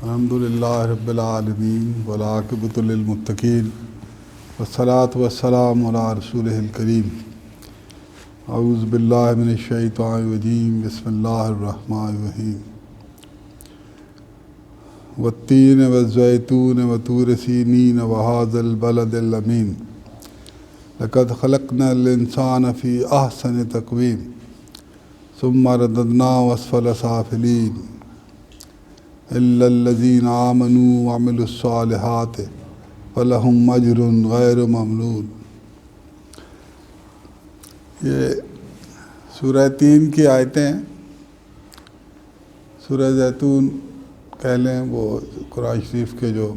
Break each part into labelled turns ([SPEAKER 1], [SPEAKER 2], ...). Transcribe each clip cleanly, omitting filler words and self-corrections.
[SPEAKER 1] الحمدللہ رب العالمین والعاقبۃ للمتقین والصلاۃ والسلام علی رسولہ الکریم اعوذ باللہ من الشیطان الرجیم بسم اللہ الرحمن الرحیم والتین والزیتون وطور سینین وہذا البلد الامین لقد خلقنا الانسان فی احسن تقویم ثم رددناه اسفل سافلین الا الذین آمنوا وعملوا الصالحات فلہم اجر غیر ممنون۔ یہ سورہ 3 کی آیتیں ہیں، سورہ زیتون کہہ لیں، وہ قرآن شریف کے جو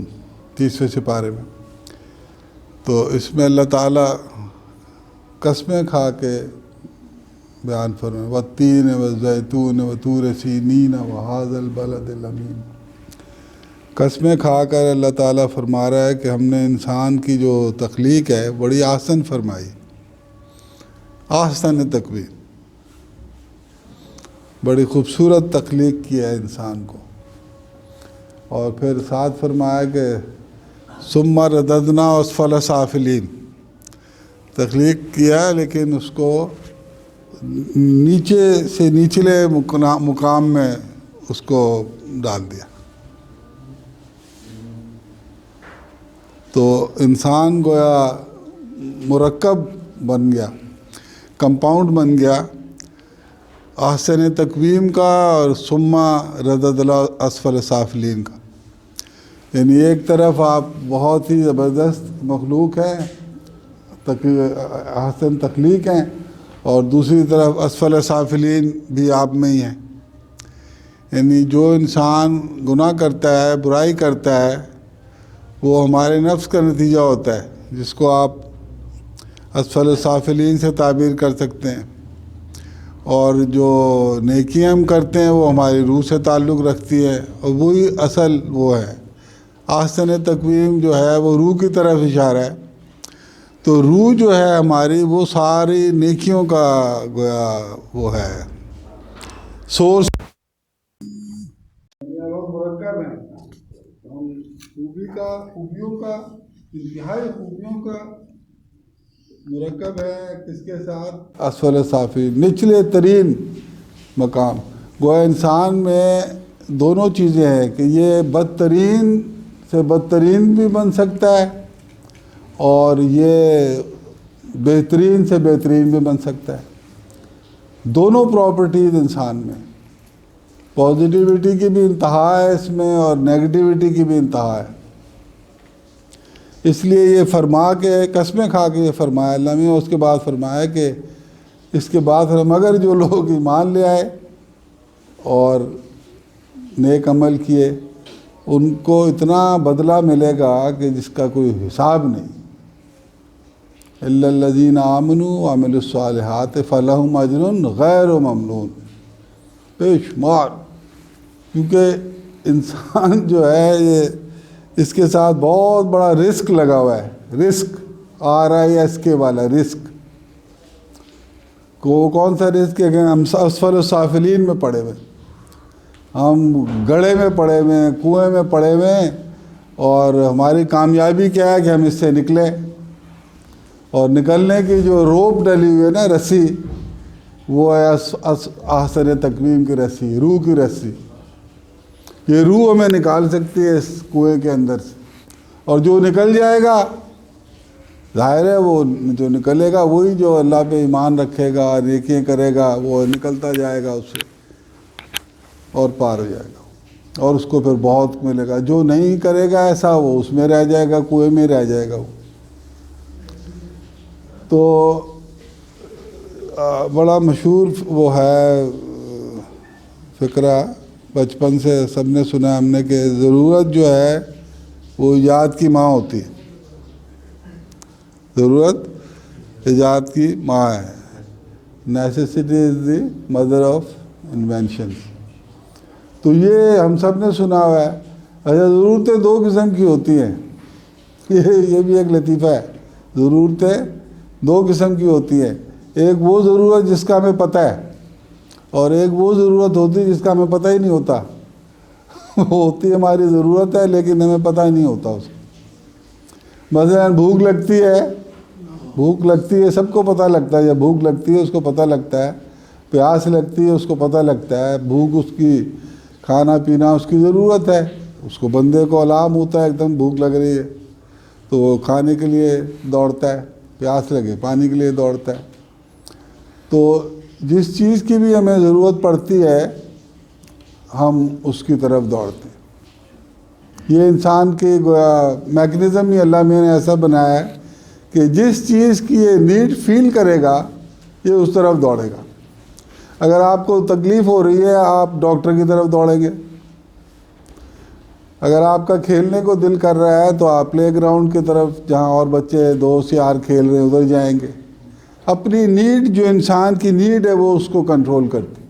[SPEAKER 1] 30ویں سپارے میں، تو اس میں اللہ تعالیٰ قسمیں کھا کے بیان فرمائے، والتین والزیتون وطور سینین وہذا البلد الامین۔ قسمیں کھا کر اللہ تعالیٰ فرما رہا ہے کہ ہم نے انسان کی جو تخلیق ہے بڑی آسن فرمائی، آسن تقویم، بڑی خوبصورت تخلیق کیا ہے انسان کو۔ اور پھر ساتھ فرمایا کہ ثم رددنا اسفل سافلین، تخلیق کیا لیکن اس کو نیچے سے نچلے مقام میں اس کو ڈال دیا۔ تو انسان گویا مرکب بن گیا، کمپاؤنڈ بن گیا احسن تقویم کا اور ثم رددنا اسفل سافلین کا۔ یعنی ایک طرف آپ بہت ہی زبردست مخلوق ہیں، احسن تخلیق ہیں، اور دوسری طرف اسفل سافلین بھی آپ میں ہی ہیں۔ یعنی جو انسان گناہ کرتا ہے، برائی کرتا ہے، وہ ہمارے نفس کا نتیجہ ہوتا ہے، جس کو آپ اسفل سافلین سے تعبیر کر سکتے ہیں۔ اور جو نیکیاں ہم کرتے ہیں وہ ہماری روح سے تعلق رکھتی ہے، اور وہی اصل وہ ہے احسن تقویم جو ہے، وہ روح کی طرف اشارہ ہے۔ تو روح جو ہے ہماری، وہ ساری نیکیوں کا گویا وہ ہے سورس۔ مرکب ہے، ہم خوبیوں کا انتہائی خوبیوں کا مرکب ہے، کس کے ساتھ؟ اسفل سافلین، نچلے ترین مقام۔ گویا انسان میں دونوں چیزیں ہیں کہ یہ بدترین سے بدترین بھی بن سکتا ہے، اور یہ بہترین سے بہترین بھی بن سکتا ہے۔ دونوں پراپرٹیز انسان میں، پازیٹیوٹی کی بھی انتہا ہے اس میں، اور نیگیٹیوٹی کی بھی انتہا ہے۔ اس لیے یہ فرما کے قسمیں کھا کے یہ فرمایا اللہ نے، اس کے بعد فرمایا کہ اس کے بعد مگر جو لوگ ایمان لے آئے اور نیک عمل کیے، ان کو اتنا بدلہ ملے گا کہ جس کا کوئی حساب نہیں۔ الا الذین آمنوا وعملوا الصالحات فلہم اجر غیر ممنون، بے شمار۔ کیونکہ انسان جو ہے یہ اس کے ساتھ بہت بڑا رسک لگا ہوا ہے، رسک RISK والا رسک۔ کون سا رسک ہے کہ ہم اسفل سافلین میں پڑے ہوئے، ہم گڑھے میں پڑے ہوئے ہیں، کنویں میں پڑے ہوئے ہیں، اور ہماری کامیابی کیا ہے کہ ہم اس سے نکلیں۔ اور نکلنے کی جو روپ ڈلی ہوئی ہے نا، رسی، وہ ہے احسن تقویم کی رسی، روح کی رسی۔ یہ روح ہمیں نکال سکتی ہے اس کنویں کے اندر سے، اور جو نکل جائے گا ظاہر ہے وہ جو نکلے گا وہی جو اللہ پہ ایمان رکھے گا، نیکیاں کرے گا، وہ نکلتا جائے گا اس سے اور پار ہو جائے گا، اور اس کو پھر بہت ملے گا۔ جو نہیں کرے گا ایسا، وہ اس میں رہ جائے گا، کنویں میں رہ جائے گا وہ۔ تو بڑا مشہور وہ ہے فقرہ، بچپن سے سب نے سنا ہم نے، کہ ضرورت جو ہے وہ ایجاد کی ماں ہوتی ہے، ضرورت ایجاد کی ماں ہے، necessity is the mother of inventions. تو یہ ہم سب نے سنا ہوا ہے۔ اچھا، ضرورتیں دو قسم کی ہوتی ہیں، یہ بھی ایک لطیفہ ہے۔ ضرورتیں دو قسم کی ہوتی ہیں، ایک وہ ضرورت جس کا ہمیں پتہ ہے، اور ایک وہ ضرورت ہوتی ہے جس کا ہمیں پتہ ہی نہیں ہوتا، وہ ہوتی ہماری ضرورت ہے لیکن ہمیں پتہ ہی نہیں ہوتا اس کو۔ مثلاً بھوک لگتی ہے سب کو پتہ لگتا ہے، جب بھوک لگتی ہے اس کو پتہ لگتا ہے، پیاس لگتی ہے اس کو پتہ لگتا ہے، بھوک اس کی کھانا پینا اس کی ضرورت ہے، اس کو بندے کو علام ہوتا ہے ایک دم بھوک لگ رہی ہے تو وہ کھانے کے لیے دوڑتا ہے، پیاس لگے پانی کے لیے دوڑتا ہے۔ تو جس چیز کی بھی ہمیں ضرورت پڑتی ہے ہم اس کی طرف دوڑتے ہیں۔ یہ انسان کی میکنزم ہی اللہ میں نے ایسا بنایا ہے کہ جس چیز کی یہ نیڈ فیل کرے گا یہ اس طرف دوڑے گا۔ اگر آپ کو تکلیف ہو رہی ہے آپ ڈاکٹر کی طرف دوڑیں گے، اگر آپ کا کھیلنے کو دل کر رہا ہے تو آپ پلے گراؤنڈ کی طرف جہاں اور بچے دوست یار کھیل رہے ہیں ادھر جائیں گے۔ اپنی نیڈ جو انسان کی نیڈ ہے وہ اس کو کنٹرول کرتی۔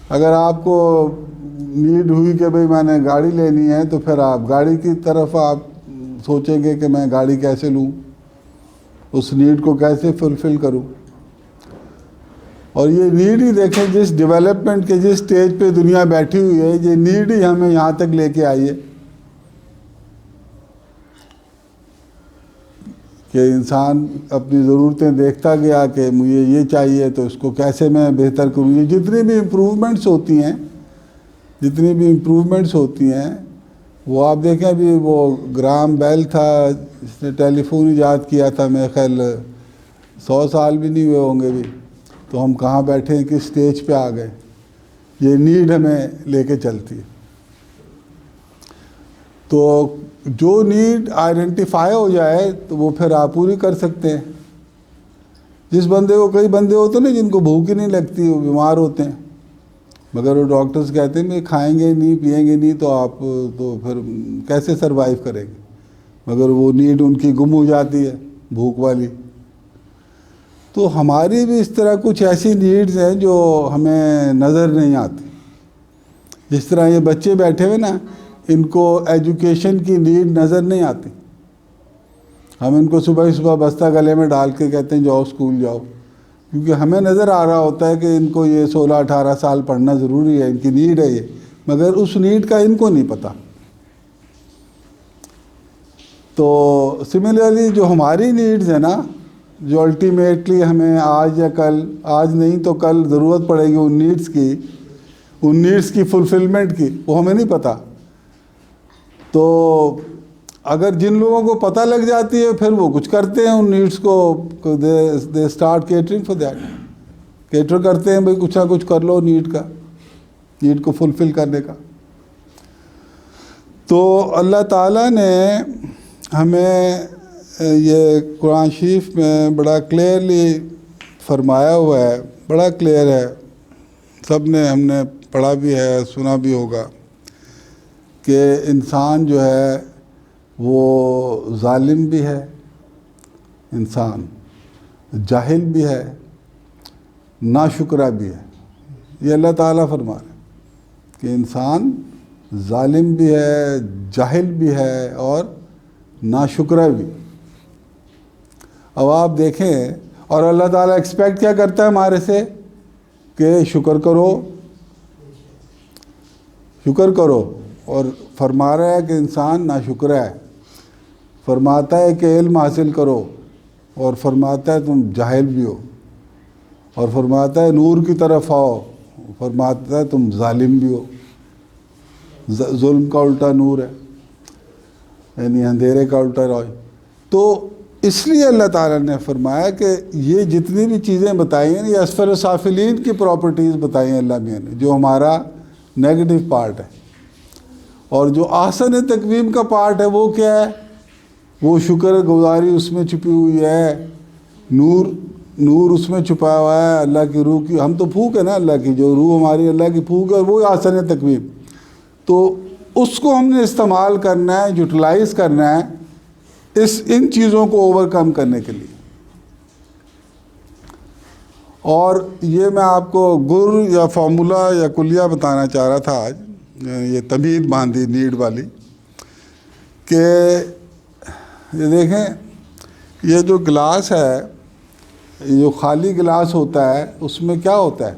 [SPEAKER 1] اگر آپ کو نیڈ ہوئی کہ بھئی میں نے گاڑی لینی ہے تو پھر آپ گاڑی کی طرف آپ سوچیں گے کہ میں گاڑی کیسے لوں، اس نیڈ کو کیسے فلفل کروں۔ اور یہ نیڈ ہی دیکھیں جس ڈیولپمنٹ کے جس سٹیج پہ دنیا بیٹھی ہوئی ہے یہ نیڈ ہی ہمیں یہاں تک لے کے آئی ہے کہ انسان اپنی ضرورتیں دیکھتا گیا کہ مجھے یہ چاہیے تو اس کو کیسے میں بہتر کروں۔ یہ جتنی بھی امپروومنٹس ہوتی ہیں وہ آپ دیکھیں ابھی وہ گرام بیل تھا جس نے ٹیلی فون ایجاد کیا تھا، میرے خیال 100 سال بھی نہیں ہوئے ہوں گے بھی، تو ہم کہاں بیٹھے ہیں کس سٹیج پہ آ گئے۔ یہ نیڈ ہمیں لے کے چلتی ہے۔ تو جو نیڈ آئیڈینٹیفائی ہو جائے تو وہ پھر آپ پوری کر سکتے ہیں۔ جس بندے کو، کئی بندے ہوتے ہیں نا جن کو بھوک ہی نہیں لگتی، وہ بیمار ہوتے ہیں مگر وہ ڈاکٹرز کہتے ہیں کہ کھائیں گے نہیں پئیں گے نہیں تو آپ تو پھر کیسے سروائیو کریں گے، مگر وہ نیڈ ان کی گم ہو جاتی ہے بھوک والی۔ تو ہماری بھی اس طرح کچھ ایسی نیڈز ہیں جو ہمیں نظر نہیں آتی۔ جس طرح یہ بچے بیٹھے ہوئے نا ان کو ایجوکیشن کی نیڈ نظر نہیں آتی، ہم ان کو صبح ہی صبح بستہ گلے میں ڈال کے کہتے ہیں جاؤ اسکول جاؤ، کیونکہ ہمیں نظر آ رہا ہوتا ہے کہ ان کو یہ 16-18 سال پڑھنا ضروری ہے، ان کی نیڈ ہے یہ، مگر اس نیڈ کا ان کو نہیں پتہ۔ تو سملرلی جو ہماری نیڈز ہیں نا، جو الٹیمیٹلی ہمیں آج یا کل، آج نہیں تو کل ضرورت پڑے گی ان نیڈز کی فلفلمنٹ کی، وہ ہمیں نہیں پتہ۔ تو اگر جن لوگوں کو پتہ لگ جاتی ہے پھر وہ کچھ کرتے ہیں ان نیڈز کو، they start catering for that, cater کرتے ہیں بھئی کچھ نہ کچھ کر لو نیڈ کو فلفل کرنے کا۔ تو اللہ تعالیٰ نے ہمیں یہ قرآن شریف میں بڑا کلیئرلی فرمایا ہوا ہے، بڑا کلیئر ہے، سب نے ہم نے پڑھا بھی ہے سنا بھی ہوگا کہ انسان جو ہے وہ ظالم بھی ہے، انسان جاہل بھی ہے، ناشکرہ بھی ہے۔ یہ اللہ تعالیٰ فرما رہے ہیں کہ انسان ظالم بھی ہے، جاہل بھی ہے اور ناشکرہ بھی۔ اب آپ دیکھیں، اور اللہ تعالیٰ ایکسپیکٹ کیا کرتا ہے ہمارے سے کہ شکر کرو، اور فرما رہا ہے کہ انسان ناشکرہ ہے، فرماتا ہے کہ علم حاصل کرو، اور فرماتا ہے تم جاہل بھی ہو، اور فرماتا ہے نور کی طرف آؤ، فرماتا ہے تم ظالم بھی ہو۔ ظلم کا الٹا نور ہے، یعنی اندھیرے کا الٹا روشنی۔ تو اس لیے اللہ تعالیٰ نے فرمایا کہ یہ جتنی بھی چیزیں بتائی ہیں یہ اسفل سافلین کی پراپرٹیز بتائی ہیں اللہ میاں نے، جو ہمارا نیگیٹو پارٹ ہے، اور جو احسن تقویم کا پارٹ ہے وہ کیا ہے؟ وہ شکر گزاری اس میں چھپی ہوئی ہے، نور اس میں چھپا ہوا ہے، اللہ کی روح کی، ہم تو پھونک ہے نا اللہ کی، جو روح ہماری اللہ کی پھونک ہے وہ احسن تقویم۔ تو اس کو ہم نے استعمال کرنا ہے، یوٹیلائز کرنا ہے ان چیزوں کو اوورکم کرنے کے لیے۔ اور یہ میں آپ کو گر یا فارمولا یا کلیہ بتانا چاہ رہا تھا آج، یہ تمہید باندھی نیڈ والی، کہ یہ دیکھیں یہ جو گلاس ہے، جو خالی گلاس ہوتا ہے اس میں کیا ہوتا ہے؟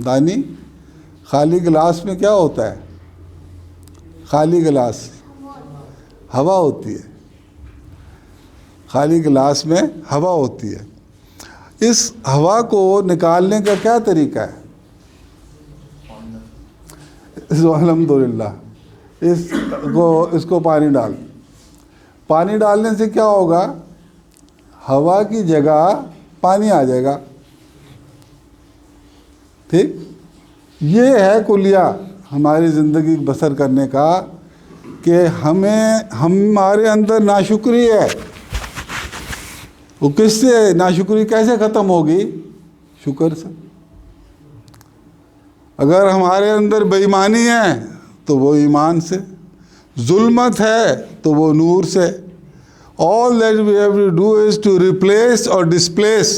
[SPEAKER 1] دانی خالی گلاس میں کیا ہوتا ہے؟ خالی گلاس ہوا ہوتی ہے، خالی گلاس میں ہوا ہوتی ہے. اس ہوا کو نکالنے کا کیا طریقہ ہے؟ الحمدللہ اس کو پانی ڈالنے سے کیا ہوگا؟ ہوا کی جگہ پانی آ جائے گا. ٹھیک، یہ ہے کلیہ ہماری زندگی بسر کرنے کا، کہ ہمارے اندر ناشکری ہے. وہ کس سے ناشکری کیسے ختم ہوگی؟ شکر سے. اگر ہمارے اندر بے ایمانی ہے تو وہ ایمان سے، ظلمت ہے تو وہ نور سے. All that we have to do is to replace or displace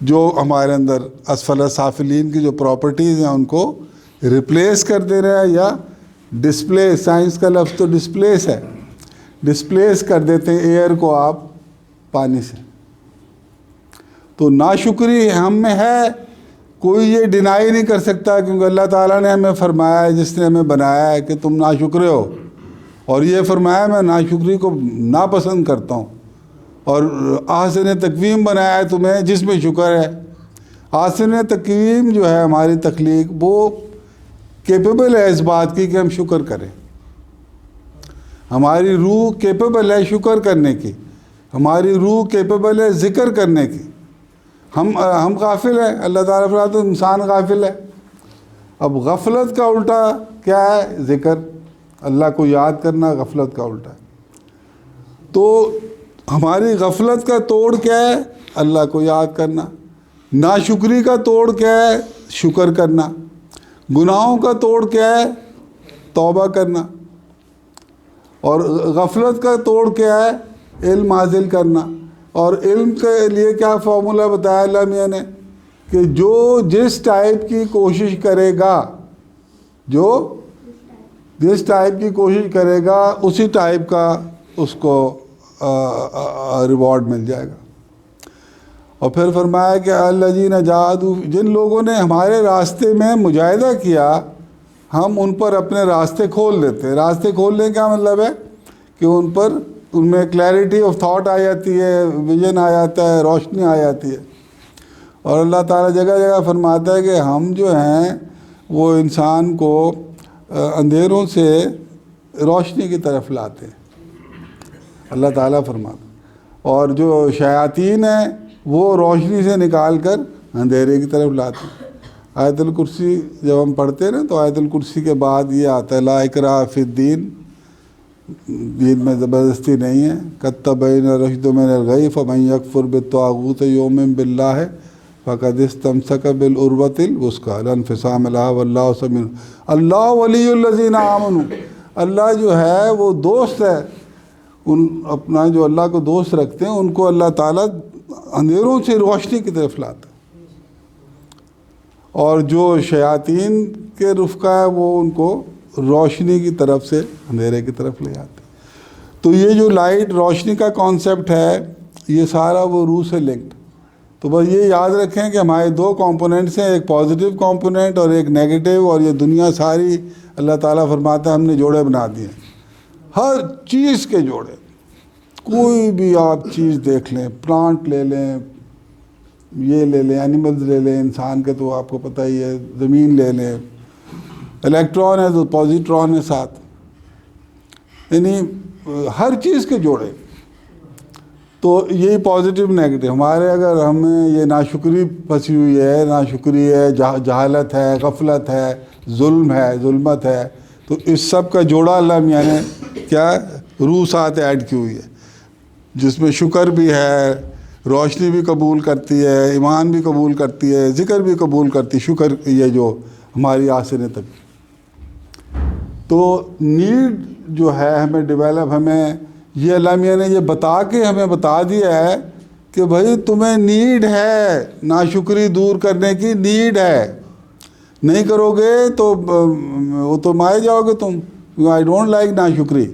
[SPEAKER 1] جو ہمارے اندر اسفل سافلین کی جو پراپرٹیز ہیں ان کو ریپلیس کر دے رہے ہیں، یا ڈسپلیس، سائنس کا لفظ تو ڈسپلیس ہے، ڈسپلیس کر دیتے ہیں ایئر کو آپ پانی سے. تو ناشکری ہم میں ہے، کوئی یہ ڈینائی نہیں کر سکتا، کیونکہ اللہ تعالیٰ نے ہمیں فرمایا ہے، جس نے ہمیں بنایا ہے، کہ تم ناشکرے ہو. اور یہ فرمایا میں ناشکری کو ناپسند کرتا ہوں. اور احسن تقویم بنایا ہے تمہیں جس میں شکر ہے. احسن تقویم جو ہے ہماری تخلیق، وہ کیپیبل ہے اس بات کی کہ ہم شکر کریں. ہماری روح کیپیبل ہے شکر کرنے کی، ہماری روح کیپیبل ہے ذکر کرنے کی. ہم غافل ہیں. اللہ تعالیٰ فرماتا ہے انسان غافل ہے. اب غفلت کا الٹا کیا ہے؟ ذکر. اللہ کو یاد کرنا غفلت کا الٹا ہے. تو ہماری غفلت کا توڑ کیا ہے؟ اللہ کو یاد کرنا. ناشکری کا توڑ کیا ہے؟ شکر کرنا. گناہوں کا توڑ کیا ہے؟ توبہ کرنا. اور غفلت کا توڑ کیا ہے؟ علم حاصل کرنا. اور علم کے لیے کیا فارمولہ بتایا اللہ میاں نے؟ کہ جو جس ٹائپ کی کوشش کرے گا، جو جس ٹائپ کی کوشش کرے گا اسی ٹائپ کا اس کو ریوارڈ مل جائے گا. اور پھر فرمایا کہ الذین جاہدوا، جن لوگوں نے ہمارے راستے میں مجاہدہ کیا، ہم ان پر اپنے راستے کھول دیتے. راستے کھولنے کا مطلب ہے کہ ان میں کلیئرٹی آف تھاٹ آ جاتی ہے، ویژن آ جاتا ہے، روشنی آ جاتی ہے. اور اللہ تعالیٰ جگہ جگہ فرماتا ہے کہ ہم جو ہیں وہ انسان کو اندھیروں سے روشنی کی طرف لاتے ہیں. اللہ تعالیٰ فرماتا. اور جو شیاطین ہیں وہ روشنی سے نکال کر اندھیرے کی طرف لاتے ہیں. آیت الکرسی جب ہم پڑھتے ہیں نا تو آیت الکرسی کے بعد یہ آتا ہے لا اکراہ فی الدین، دین میں زبردستی نہیں ہے. قد تبین الرشد من الغی فمن یکفر بالطاغوت یؤمن باللہ فقد استمسک بالعروۃ الوثقی لا انفصام لها واللہ سمیع. اللہ ولی الذین آمنوا، اللہ جو ہے وہ دوست ہے اپنا جو اللہ کو دوست رکھتے ہیں ان کو اللہ تعالیٰ اندھیروں سے روشنی کی طرف لاتا ہے. اور جو شیاطین کے رفقا ہے وہ ان کو روشنی کی طرف سے اندھیرے کی طرف لے آتے. تو یہ جو لائٹ روشنی کا کانسیپٹ ہے یہ سارا وہ روح سے لنکڈ. تو بس یہ یاد رکھیں کہ ہمارے دو کمپوننٹس ہیں، ایک پازیٹیو کمپوننٹ اور ایک نیگیٹو. اور یہ دنیا ساری اللہ تعالیٰ فرماتا ہے ہم نے جوڑے بنا دیے، ہر چیز کے جوڑے. کوئی بھی آپ چیز دیکھ لیں، پلانٹ لے لیں، یہ لے لیں، اینیملز لے لیں، انسان کے تو آپ کو پتہ ہی ہے، زمین لے لیں، الیکٹران ہے تو پازیٹران ہے ساتھ، یعنی ہر چیز کے جوڑے. تو یہی پازیٹیو نیگیٹو ہمارے، اگر ہمیں یہ ناشکری پھنسی ہوئی ہے، ناشکری ہے، جہالت ہے، غفلت ہے، ظلم ہے، ظلمت ہے، تو اس سب کا جوڑا اللہ میاں نے کیا روح ساتھ ایڈ کی ہوئی ہے، جس میں شکر بھی ہے، روشنی بھی قبول کرتی ہے، ایمان بھی قبول کرتی ہے، ذکر بھی قبول کرتی ہے. شکر یہ جو ہماری آسن تک. تو نیڈ جو ہے ہمیں ڈیولپ، ہمیں یہ اللہ میاں نے یہ بتا کے ہمیں بتا دیا ہے کہ بھائی تمہیں نیڈ ہے، ناشکری دور کرنے کی نیڈ ہے. نہیں کرو گے تو وہ تو مائے جاؤ گے تم. آئی ڈونٹ لائک ناشکری،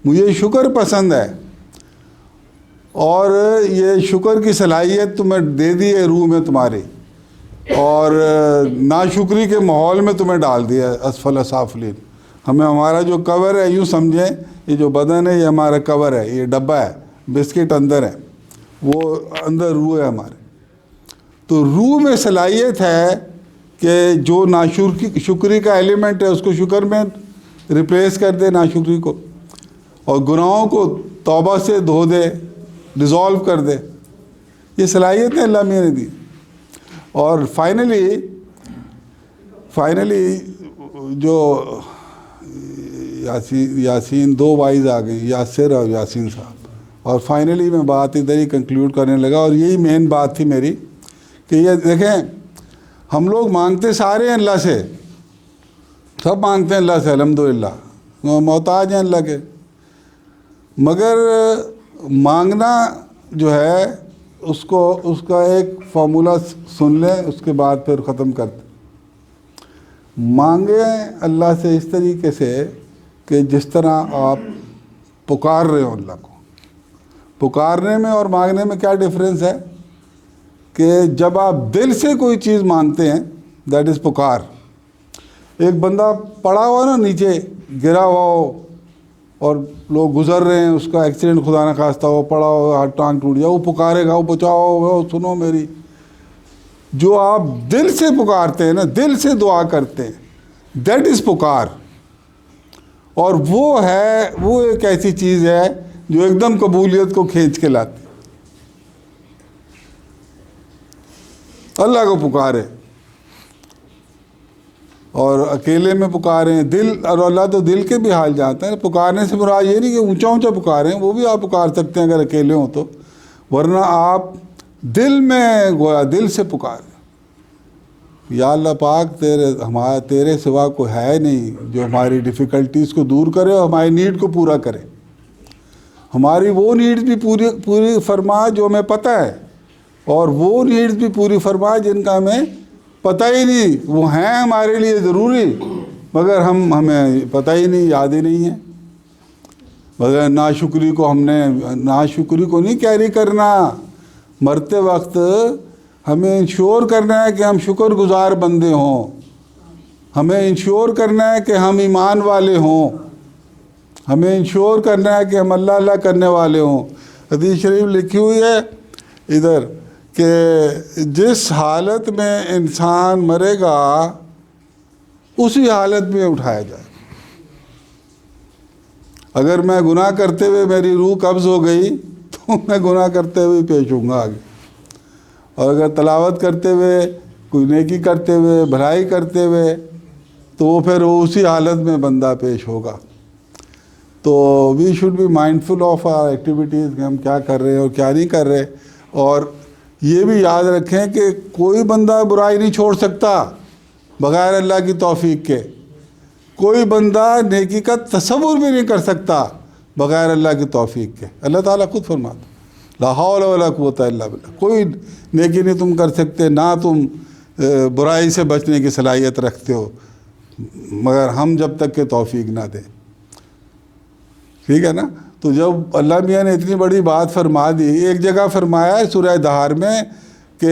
[SPEAKER 1] مجھے شکر پسند ہے. اور یہ شکر کی صلاحیت تمہیں دے دی ہے روح میں تمہاری، اور ناشکری کے ماحول میں تمہیں ڈال دیا اسفل سافلین. ہمیں ہمارا جو کور ہے یوں سمجھیں یہ جو بدن ہے یہ ہمارا کور ہے, یہ ڈبہ ہے, بسکٹ اندر ہے, وہ اندر روح ہے ہمارے. تو روح میں صلاحیت ہے کہ جو ناشکری کا ایلیمنٹ ہے اس کو شکر میں ریپلیس کر دے ناشکری کو, اور گناہوں کو توبہ سے دھو دے, ڈیزالو کر دے. یہ صلاحیت ہے اللہ میاں نے دی. اور فائنلی جو یاسین 2 وائز آ گئے, یاسر اور یاسین صاحب, اور فائنلی میں بات ادھر ہی کنکلوڈ کرنے لگا. اور یہی مین بات تھی میری کہ یہ دیکھیں ہم لوگ مانگتے سارے ہیں اللہ سے, سب مانگتے ہیں اللہ سے الحمدللہ, محتاج ہیں اللہ کے, مگر مانگنا جو ہے اس کا ایک فارمولہ سن لیں, اس کے بعد پھر ختم کرتے. مانگیں اللہ سے اس طریقے سے کہ جس طرح آپ پکار رہے ہو اللہ کو. پکارنے میں اور مانگنے میں کیا ڈفرینس ہے کہ جب آپ دل سے کوئی چیز مانگتے ہیں دیٹ از پکار. ایک بندہ پڑا ہوا نا نیچے گرا ہوا ہو اور لوگ گزر رہے ہیں, اس کا ایکسیڈنٹ خدا نہ خواستہ ہو, پڑا ہو, ہاتھ ٹانگ ٹوٹ جائے, وہ پکارے گا, وہ بچاؤ, سنو میری. جو آپ دل سے پکارتے ہیں نا, دل سے دعا کرتے ہیں, دیٹ از پکار. اور وہ ایک ایسی چیز ہے جو ایک دم قبولیت کو کھینچ کے لاتی. اللہ کو پکارے اور اکیلے میں پکاریں دل, اور اللہ تو دل کے بھی حال جانتا ہے. پکارنے سے مراد یہ نہیں کہ اونچا اونچا پکاریں, وہ بھی آپ پکار سکتے ہیں اگر اکیلے ہوں تو, ورنہ آپ دل میں گویا دل سے پکاریں. یا اللہ پاک تیرے سوا کوئی ہے نہیں جو ہماری ڈیفیکلٹیز کو دور کرے اور ہماری نیڈ کو پورا کرے. ہماری وہ نیڈز بھی پوری فرما جو ہمیں پتہ ہے, اور وہ نیڈز بھی پوری فرما جن کا ہمیں پتہ ہی نہیں, وہ ہیں ہمارے لیے ضروری مگر ہمیں پتہ ہی نہیں, یاد ہی نہیں ہے. مگر ناشکری کو نہیں کیری کرنا. مرتے وقت ہمیں انشور کرنا ہے کہ ہم شکر گزار بندے ہوں, ہمیں انشور کرنا ہے کہ ہم ایمان والے ہوں, ہمیں انشور کرنا ہے کہ ہم اللہ اللہ کرنے والے ہوں. حدیث شریف لکھی ہوئی ہے ادھر کہ جس حالت میں انسان مرے گا اسی حالت میں اٹھایا جائے. اگر میں گناہ کرتے ہوئے میری روح قبض ہو گئی تو میں گناہ کرتے ہوئے پیش ہوں گا آگے, اور اگر تلاوت کرتے ہوئے, کوئی نیکی کرتے ہوئے, بھلائی کرتے ہوئے, تو وہ پھر اسی حالت میں بندہ پیش ہوگا. تو we should be mindful of our activities کہ ہم کیا کر رہے ہیں اور کیا نہیں کر رہے. اور یہ بھی یاد رکھیں کہ کوئی بندہ برائی نہیں چھوڑ سکتا بغیر اللہ کی توفیق کے. کوئی بندہ نیکی کا تصور بھی نہیں کر سکتا بغیر اللہ کی توفیق کے. اللہ تعالیٰ خود فرماتا لا حول ولا قوت الا باللہ. کوئی نیکی نہیں تم کر سکتے, نہ تم برائی سے بچنے کی صلاحیت رکھتے ہو مگر ہم جب تک کہ توفیق نہ دیں. ٹھیک ہے نا. تو جب اللہ میاں نے اتنی بڑی بات فرما دی, ایک جگہ فرمایا ہے سورہ دہار میں کہ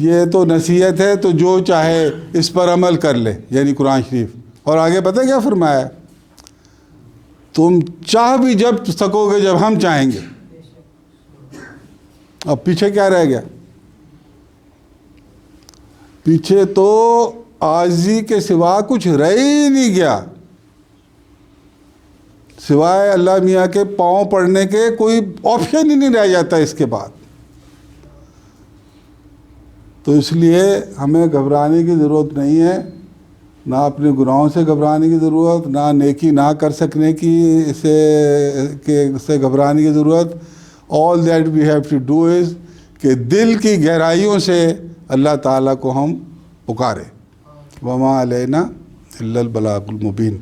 [SPEAKER 1] یہ تو نصیحت ہے تو جو چاہے اس پر عمل کر لے, یعنی قرآن شریف. اور آگے پتہ کیا فرمایا, تم چاہ بھی جب سکو گے جب ہم چاہیں گے. اب پیچھے کیا رہ گیا؟ پیچھے تو عاجزی کے سوا کچھ رہ ہی نہیں گیا, سوائے اللہ میاں کے پاؤں پڑنے کے کوئی آپشن ہی نہیں رہ جاتا اس کے بعد. تو اس لیے ہمیں گھبرانے کی ضرورت نہیں ہے, نہ اپنے گناہوں سے گھبرانے کی ضرورت, نہ نیکی نہ کر سکنے کی سے گھبرانے کی ضرورت. All that we have to do is کہ دل کی گہرائیوں سے اللہ تعالیٰ کو ہم پکاریں. وما علینا الا البلاغ المبین.